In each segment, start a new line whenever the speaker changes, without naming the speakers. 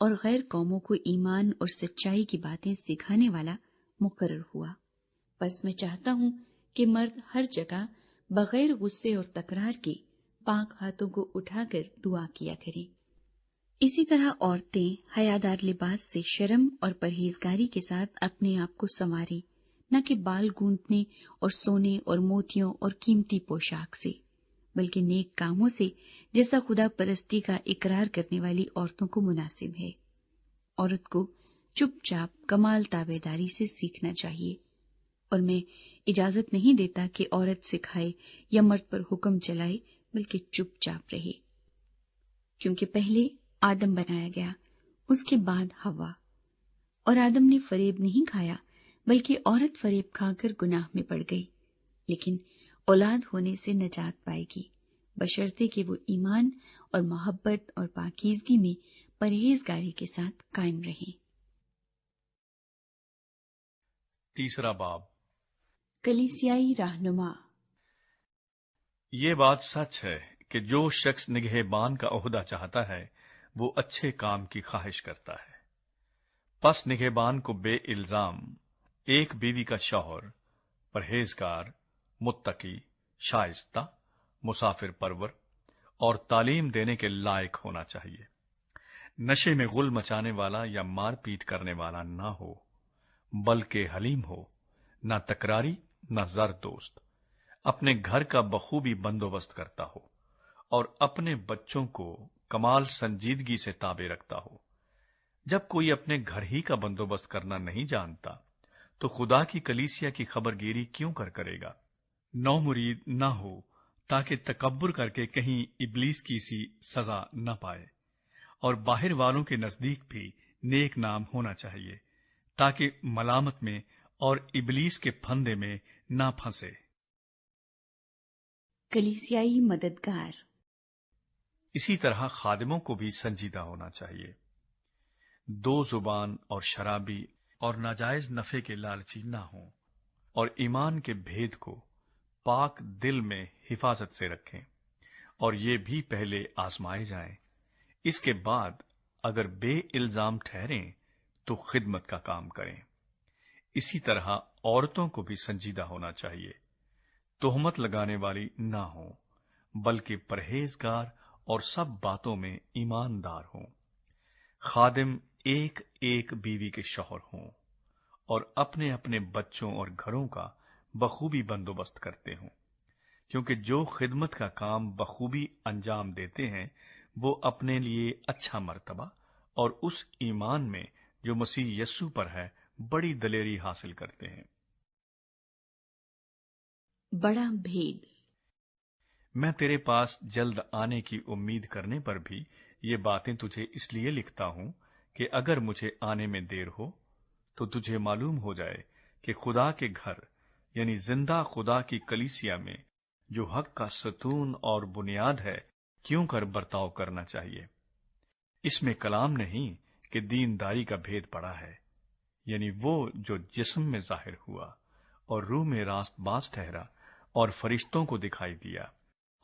اور غیر قوموں کو ایمان اور سچائی کی باتیں سکھانے والا مقرر ہوا۔ بس میں چاہتا ہوں کہ مرد ہر جگہ بغیر غصے اور تکرار کے پاک ہاتھوں کو اٹھا کر دعا کیا کریں۔ اسی طرح عورتیں حیادار لباس سے شرم اور پرہیزگاری کے ساتھ اپنے آپ کو سنواریں، نہ کہ بال گوندنے اور سونے اور موتیوں اور قیمتی پوشاک سے، بلکہ نیک کاموں سے، جیسا خدا پرستی کا اقرار کرنے والی عورتوں کو مناسب ہے۔ عورت کو چپ چاپ کمال تابع داری سے سیکھنا چاہیے، اور میں اجازت نہیں دیتا کہ عورت سکھائے یا مرد پر حکم چلائے، بلکہ چپ چاپ رہے، کیونکہ پہلے آدم بنایا گیا، اس کے بعد حوا، اور آدم نے فریب نہیں کھایا بلکہ عورت فریب کھا کر گناہ میں پڑ گئی، لیکن اولاد ہونے سے نجات پائے گی، بشرطے کہ وہ ایمان اور محبت اور پاکیزگی میں پرہیزگاری کے ساتھ قائم رہیں۔
تیسرا باب،
کلیسیائی رہنما۔
یہ بات سچ ہے کہ جو شخص نگہبان کا عہدہ چاہتا ہے وہ اچھے کام کی خواہش کرتا ہے۔ پس نگہبان کو بے الزام ایک بیوی کا شوہر، پرہیزگار، متقی، شائستہ، مسافر پرور اور تعلیم دینے کے لائق ہونا چاہیے، نشے میں غل مچانے والا یا مار پیٹ کرنے والا نہ ہو، بلکہ حلیم ہو، نہ تکراری نہ زر دوست، اپنے گھر کا بخوبی بندوبست کرتا ہو اور اپنے بچوں کو کمال سنجیدگی سے تابع رکھتا ہو۔ جب کوئی اپنے گھر ہی کا بندوبست کرنا نہیں جانتا تو خدا کی کلیسیا کی خبرگیری کیوں کرے گا؟ نو مرید نہ ہو تاکہ تکبر کر کے کہیں ابلیس کی سی سزا نہ پائے، اور باہر والوں کے نزدیک بھی نیک نام ہونا چاہیے تاکہ ملامت میں اور ابلیس کے پھندے میں نہ پھنسے۔
کلیسیائی مددگار۔
اسی طرح خادموں کو بھی سنجیدہ ہونا چاہیے، دو زبان اور شرابی اور ناجائز نفع کے لالچی نہ ہوں، اور ایمان کے بھید کو پاک دل میں حفاظت سے رکھیں، اور یہ بھی پہلے آزمائے جائیں، اس کے بعد اگر بے الزام ٹھہریں تو خدمت کا کام کریں۔ اسی طرح عورتوں کو بھی سنجیدہ ہونا چاہیے، تہمت لگانے والی نہ ہوں، بلکہ پرہیزگار اور سب باتوں میں ایماندار ہوں۔ خادم ایک ایک بیوی کے شوہر ہوں اور اپنے اپنے بچوں اور گھروں کا بخوبی بندوبست کرتے ہوں، کیونکہ جو خدمت کا کام بخوبی انجام دیتے ہیں وہ اپنے لیے اچھا مرتبہ اور اس ایمان میں جو مسیح یسوع پر ہے بڑی دلیری حاصل کرتے ہیں۔
بڑا بھید۔
میں تیرے پاس جلد آنے کی امید کرنے پر بھی یہ باتیں تجھے اس لیے لکھتا ہوں کہ اگر مجھے آنے میں دیر ہو تو تجھے معلوم ہو جائے کہ خدا کے گھر یعنی زندہ خدا کی کلیسیا میں جو حق کا ستون اور بنیاد ہے کیوں کر برتاؤ کرنا چاہیے۔ اس میں کلام نہیں کہ دینداری کا بھید پڑا ہے، یعنی وہ جو جسم میں ظاہر ہوا اور روح میں راست باز ٹھہرا اور فرشتوں کو دکھائی دیا،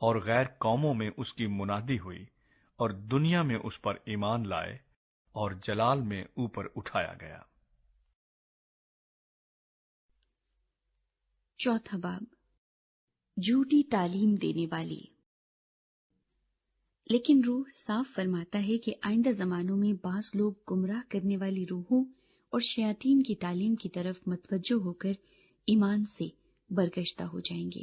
اور غیر قوموں میں اس کی منادی ہوئی اور دنیا میں اس پر ایمان لائے اور جلال میں اوپر اٹھایا گیا۔
چوتھا باب، جھوٹی تعلیم دینے والی۔ لیکن روح صاف فرماتا ہے کہ آئندہ زمانوں میں بعض لوگ گمراہ کرنے والی روحوں اور شیاطین کی تعلیم کی طرف متوجہ ہو کر ایمان سے برگشتہ ہو جائیں گے۔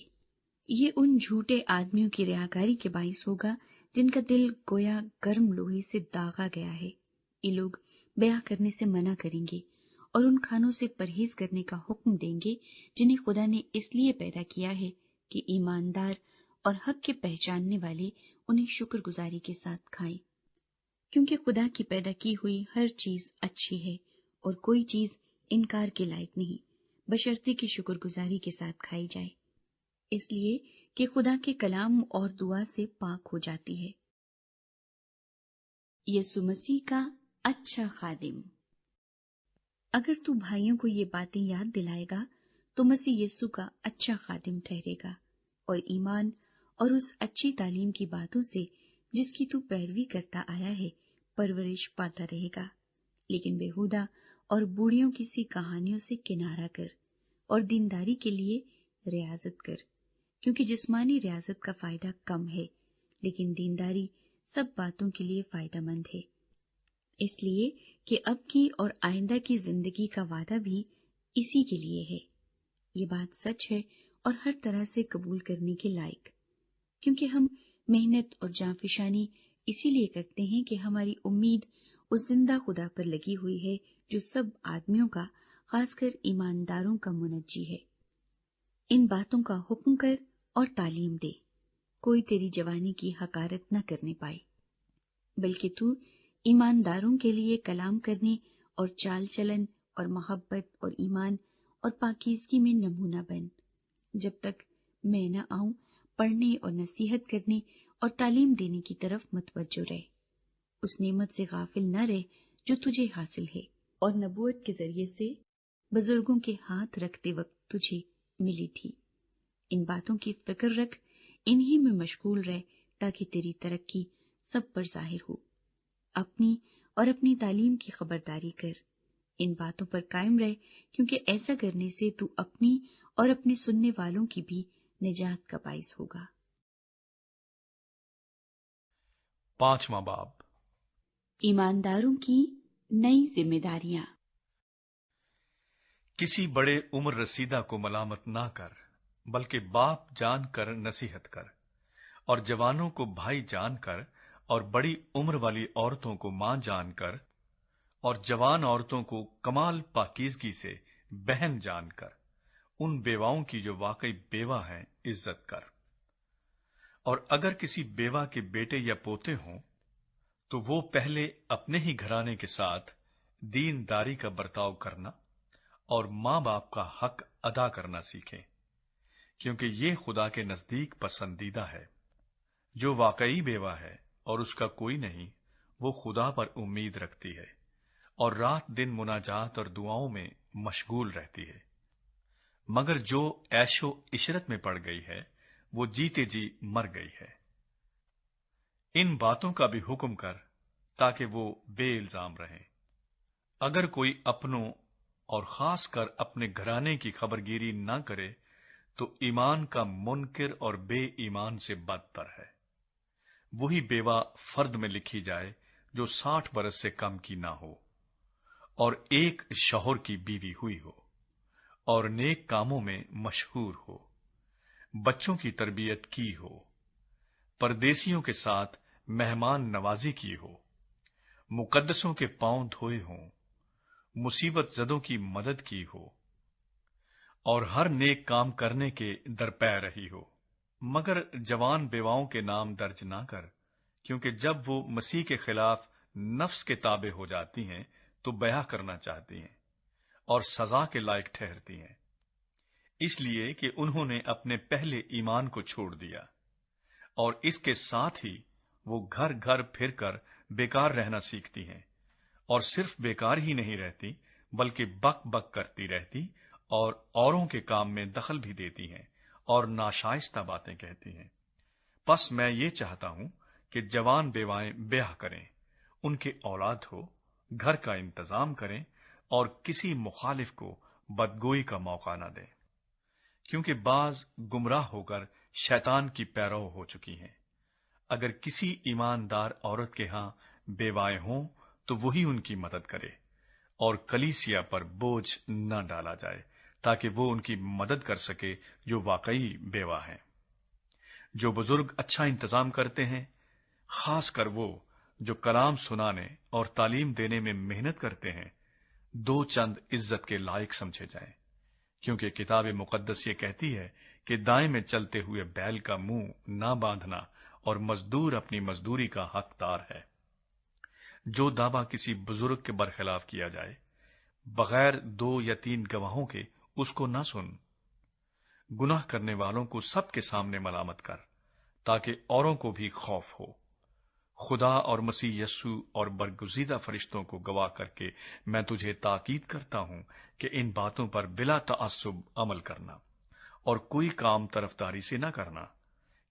یہ ان جھوٹے آدمیوں کی ریاکاری کے باعث ہوگا جن کا دل گویا گرم لوہے سے داغا گیا ہے۔ یہ لوگ بیعہ کرنے سے منع کریں گے اور ان کھانوں سے پرہیز کرنے کا حکم دیں گے جنہیں خدا نے اس لیے پیدا کیا ہے کہ ایماندار اور حق کے پہچاننے والے انہیں شکر گزاری کے ساتھ کھائیں، کیونکہ خدا کی پیدا کی ہوئی ہر چیز اچھی ہے اور کوئی چیز انکار کے لائق نہیں، بشرطے کہ شکر گزاری کے ساتھ کھائی جائے، اس لیے کہ خدا کے کلام اور دعا سے پاک ہو جاتی ہے۔ یسوع مسیح کا اچھا خادم۔ اگر تو بھائیوں کو یہ باتیں یاد دلائے گا تو مسیح یسوع کا اچھا خادم ٹھہرے گا، اور ایمان اور اس اچھی تعلیم کی باتوں سے جس کی تو پیروی کرتا آیا ہے پرورش پاتا رہے گا، لیکن بیہودہ اور بوڑھیوں کی سی کہانیوں سے کنارہ کر اور دینداری کے لیے ریاضت کر، کیونکہ جسمانی ریاضت کا فائدہ کم ہے لیکن دینداری سب باتوں کے لیے فائدہ مند ہے، اس لیے کہ اب کی اور آئندہ کی زندگی کا وعدہ بھی اسی کے لیے ہے۔ یہ بات سچ ہے اور ہر طرح سے قبول کرنے کے لائق، کیونکہ ہم محنت اور جانفشانی اسی لیے کرتے ہیں کہ ہماری امید اس زندہ خدا پر لگی ہوئی ہے جو سب آدمیوں کا، خاص کر ایمانداروں کا منجی ہے۔ ان باتوں کا حکم کر اور تعلیم دے، کوئی تیری جوانی کی حقارت نہ کرنے پائے، بلکہ تو ایمانداروں کے لیے کلام کرنے اور چال چلن اور محبت اور ایمان اور پاکیزگی میں نمونہ بن، جب تک میں نہ آؤں۔ پڑھنے اور نصیحت کرنے اور تعلیم دینے کی طرف متوجہ رہ، اس نعمت سے غافل نہ رہ جو تجھے حاصل ہے اور نبوت کے ذریعے سے بزرگوں کے ہاتھ رکھتے وقت تجھے ملی تھی۔ ان باتوں کی فکر رکھ، انہی میں مشغول رہ تاکہ تیری ترقی سب پر ظاہر ہو۔ اپنی اور اپنی تعلیم کی خبرداری کر، ان باتوں پر قائم رہ، کیونکہ ایسا کرنے سے تو اپنی اور اپنے سننے والوں کی بھی نجات کا باعث ہوگا۔
5واں باب،
ایمانداروں کی نئی ذمہ داریاں۔
کسی بڑے عمر رسیدہ کو ملامت نہ کر، بلکہ باپ جان کر نصیحت کر، اور جوانوں کو بھائی جان کر، اور بڑی عمر والی عورتوں کو ماں جان کر، اور جوان عورتوں کو کمال پاکیزگی سے بہن جان کر، ان بیواؤں کی جو واقعی بیوہ ہیں عزت کر۔ اور اگر کسی بیوہ کے بیٹے یا پوتے ہوں تو وہ پہلے اپنے ہی گھرانے کے ساتھ دینداری کا برتاؤ کرنا اور ماں باپ کا حق ادا کرنا سیکھیں، کیونکہ یہ خدا کے نزدیک پسندیدہ ہے۔ جو واقعی بیوہ ہے اور اس کا کوئی نہیں، وہ خدا پر امید رکھتی ہے اور رات دن مناجات اور دعاؤں میں مشغول رہتی ہے، مگر جو عیش و عشرت میں پڑ گئی ہے وہ جیتے جی مر گئی ہے۔ ان باتوں کا بھی حکم کر تاکہ وہ بے الزام رہیں۔ اگر کوئی اپنوں اور خاص کر اپنے گھرانے کی خبرگیری نہ کرے تو ایمان کا منکر اور بے ایمان سے بدتر ہے۔ وہی بیوہ فرد میں لکھی جائے جو 60 برس سے کم کی نہ ہو اور ایک شوہر کی بیوی ہوئی ہو اور نیک کاموں میں مشہور ہو، بچوں کی تربیت کی ہو، پردیسیوں کے ساتھ مہمان نوازی کی ہو، مقدسوں کے پاؤں دھوئے ہوں، مصیبت زدوں کی مدد کی ہو اور ہر نیک کام کرنے کے درپے رہی ہو۔ مگر جوان بیواؤں کے نام درج نہ کر، کیونکہ جب وہ مسیح کے خلاف نفس کے تابع ہو جاتی ہیں تو بیاہ کرنا چاہتی ہیں اور سزا کے لائق ٹھہرتی ہیں، اس لیے کہ انہوں نے اپنے پہلے ایمان کو چھوڑ دیا، اور اس کے ساتھ ہی وہ گھر گھر پھر کر بیکار رہنا سیکھتی ہیں، اور صرف بیکار ہی نہیں رہتی بلکہ بک بک کرتی رہتی اور اوروں کے کام میں دخل بھی دیتی ہیں اور ناشائستہ باتیں کہتی ہیں۔ پس میں یہ چاہتا ہوں کہ جوان بیوائیں بیاہ کریں، ان کے اولاد ہو، گھر کا انتظام کریں اور کسی مخالف کو بدگوئی کا موقع نہ دیں، کیونکہ بعض گمراہ ہو کر شیطان کی پیرو ہو چکی ہیں۔ اگر کسی ایماندار عورت کے ہاں بیوائیں ہوں تو وہی ان کی مدد کرے اور کلیسیا پر بوجھ نہ ڈالا جائے، تاکہ وہ ان کی مدد کر سکے جو واقعی بیوہ ہیں۔ جو بزرگ اچھا انتظام کرتے ہیں، خاص کر وہ جو کلام سنانے اور تعلیم دینے میں محنت کرتے ہیں، دو چند عزت کے لائق سمجھے جائیں، کیونکہ کتاب مقدس یہ کہتی ہے کہ دائیں میں چلتے ہوئے بیل کا منہ نہ باندھنا اور مزدور اپنی مزدوری کا حقدار ہے۔ جو دعویٰ کسی بزرگ کے برخلاف کیا جائے، بغیر 2 یا 3 گواہوں کے اس کو نہ سن۔ گناہ کرنے والوں کو سب کے سامنے ملامت کر، تاکہ اوروں کو بھی خوف ہو۔ خدا اور مسیح یسوع اور برگزیدہ فرشتوں کو گواہ کر کے میں تجھے تاکید کرتا ہوں کہ ان باتوں پر بلا تعصب عمل کرنا اور کوئی کام طرفداری سے نہ کرنا،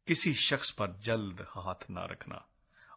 کسی شخص پر جلد ہاتھ نہ رکھنا